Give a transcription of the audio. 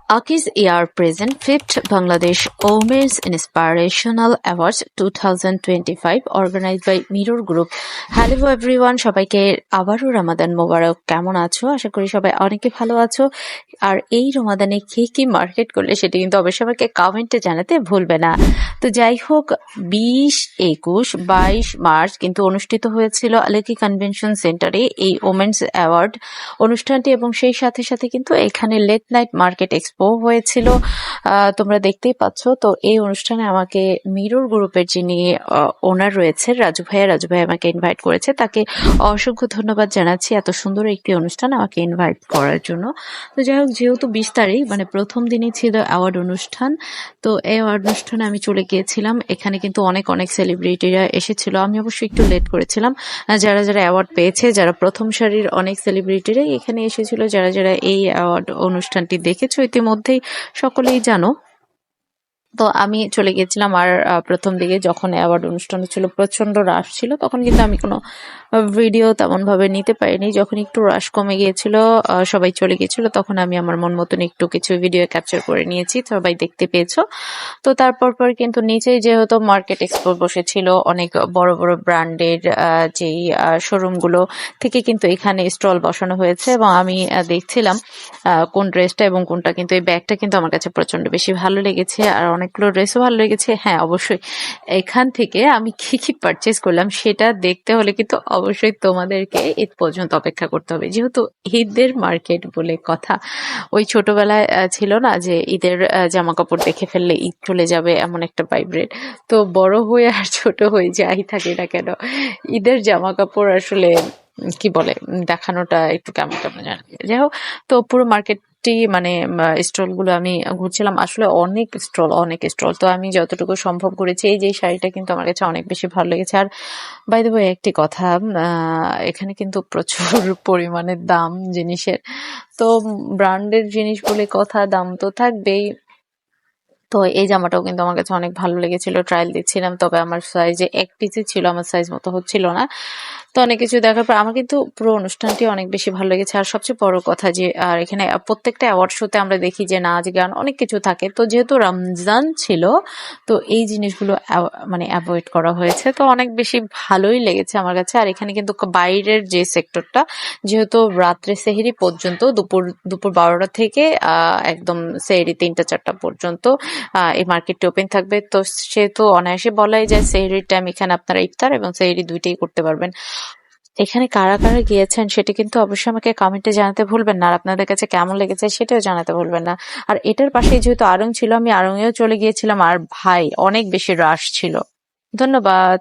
Aki's Year present 5th Bangladesh Women's Inspirational Awards 2025 organized by Mirror Group. Hello everyone, সবাইকে আবারও রমাদান মোবারক। কেমন আছো? আশা করি সবাই অনেকে ভালো আছো। আর এই রমাদানে কে কি মার্কেট করলে সেটা কিন্তু অবশ্যই আমাকে কমেন্টে জানাতে ভুলবে না। তো যাই হোক, 20, 21, 22 মার্চ কিন্তু অনুষ্ঠিত হয়েছিল আলেকি কনভেনশন সেন্টারে এই ওমেন্স অ্যাওয়ার্ড অনুষ্ঠানটি, এবং সেই সাথে সাথে কিন্তু এখানে লেট নাইট মার্কেট এক্সপো হয়েছিল। তোমরা দেখতেই পাচ্ছ। তো এই অনুষ্ঠানে আমাকে মিরর গ্রুপের যিনি ওনার রয়েছে রাজু ভাই আমাকে ইনভাইট করেছে, তাকে অসংখ্য ধন্যবাদ জানাচ্ছি এত সুন্দর একটি অনুষ্ঠান আমাকে ইনভাইট করার জন্য। তো যাই হোক, যেহেতু 20 তারিখ মানে প্রথম দিনই ছিল অ্যাওয়ার্ড অনুষ্ঠান, তো এই অ্যাওয়ার্ড অনুষ্ঠানে আমি চলে গিয়েছিলাম। এখানে কিন্তু অনেক সেলিব্রিটিরা এসেছিল। আমি অবশ্যই একটু লেট করেছিলাম। যারা অ্যাওয়ার্ড পেয়েছে, যারা প্রথম সারির অনেক সেলিব্রিটিরাই এখানে এসেছিল। যারা এই অ্যাওয়ার্ড অনুষ্ঠানটি দেখেছো ইতিমধ্যেই সকলেই জানো। তো আমি চলে গিয়েছিলাম। আর প্রথম দিকে যখন অ্যাওয়ার্ড অনুষ্ঠান ছিল প্রচন্ড রাশ ছিল, তখন কিন্তু আমি কোনো ভিডিও তেমন ভাবে নিতে পারিনি। যখন একটু রাশ কমে গিয়েছিল, সবাই চলে গিয়েছিল, তখন আমি আমার মন মতন একটু কিছু ভিডিও ক্যাপচার করে নিয়েছি, সবাই দেখতে পেয়েছো। তো তারপর কিন্তু নিচেই যেহেতু মার্কেট এক্সপো বসেছিল, অনেক বড় বড় ব্র্যান্ডের যেই শোরুম গুলো থেকে কিন্তু এখানে স্টল বসানো হয়েছে, এবং আমি দেখছিলাম কোন ড্রেসটা এবং কোনটা, কিন্তু এই ব্যাগটা কিন্তু আমার কাছে প্রচন্ড বেশি ভালো লেগেছে, আর অনেকগুলো ড্রেসও ভালো লেগেছে। হ্যাঁ, অবশ্যই এখান থেকে আমি কি পারচেজ করলাম সেটা দেখতে হলে কিন্তু অবশ্যই তোমাদেরকে ঈদ পর্যন্ত অপেক্ষা করতে হবে, যেহেতু ঈদের মার্কেট বলে কথা। ওই ছোটবেলায় ছিল না যে ঈদের জামা কাপড় দেখে ফেললে ঈদ চলে যাবে, এমন একটা ভাইব্রেট। তো বড় হয়ে আর ছোট হয়ে যাই থাকে না কেন, ঈদের জামা কাপড় আসলে কি বলে দেখানোটা একটু কেমন কেমন জানা। যাই হোক, তো পুরো মার্কেটটি মানে স্টল গুলো আমি ঘুরছিলাম। আসলে অনেক স্টল। তো আমি যতটুকু সম্ভব করেছি। এই যে শাড়িটা কিন্তু আমার কাছে অনেক বেশি ভালো লেগেছে। আর বাই দ্য ওয়ে, একটি কথা, এখানে কিন্তু প্রচুর পরিমাণে দাম জিনিসের। তো ব্র্যান্ডের জিনিস বলে কথা, দাম তো থাকবেই। তো এই জামাটাও কিন্তু আমার কাছে অনেক ভালো লেগেছিল, ট্রায়াল দিচ্ছিলাম, তবে আমার সাইজে এক পিসই ছিল, আমার সাইজ মতো হচ্ছিল না। তো অনেক কিছু দেখার পর আমার কিন্তু পুরো অনুষ্ঠানটি অনেক বেশি ভালো লেগেছে। আর সবচেয়ে বড় কথা যে, আর এখানে প্রত্যেকটা অ্যাওয়ার্ড শোতে আমরা দেখি যে নাচ গান অনেক কিছু থাকে। তো যেহেতু রমজান ছিল, তো এই জিনিসগুলো মানে অ্যাভয়েড করা হয়েছে। তো অনেক বেশি ভালোই লেগেছে আমার কাছে। আর এখানে কিন্তু বাইরের যে সেক্টরটা, যেহেতু রাত্রে সেহরি পর্যন্ত, দুপুর 12টা থেকে একদম সেহরি 3টা-4টা পর্যন্ত এই মার্কেটটি ওপেন থাকবে। তো সেহেতু অনায়াসে বলাই যায় সেহরির টাইম এখানে আপনারা ইফতার এবং সেহরি দুইটাই করতে পারবেন। এখানে কারা গিয়েছেন সেটা কিন্তু অবশ্যই আমাকে কমেন্টে জানাতে ভুলবেন না, আর আপনাদের কাছে কেমন লেগেছে সেটাও জানাতে ভুলবেন না। আর এটার পাশেই যেহেতু আড়ং ছিল, আমি আড়ংয়েও চলে গিয়েছিলাম, আর ভাই অনেক বেশি রাশ ছিল। ধন্যবাদ।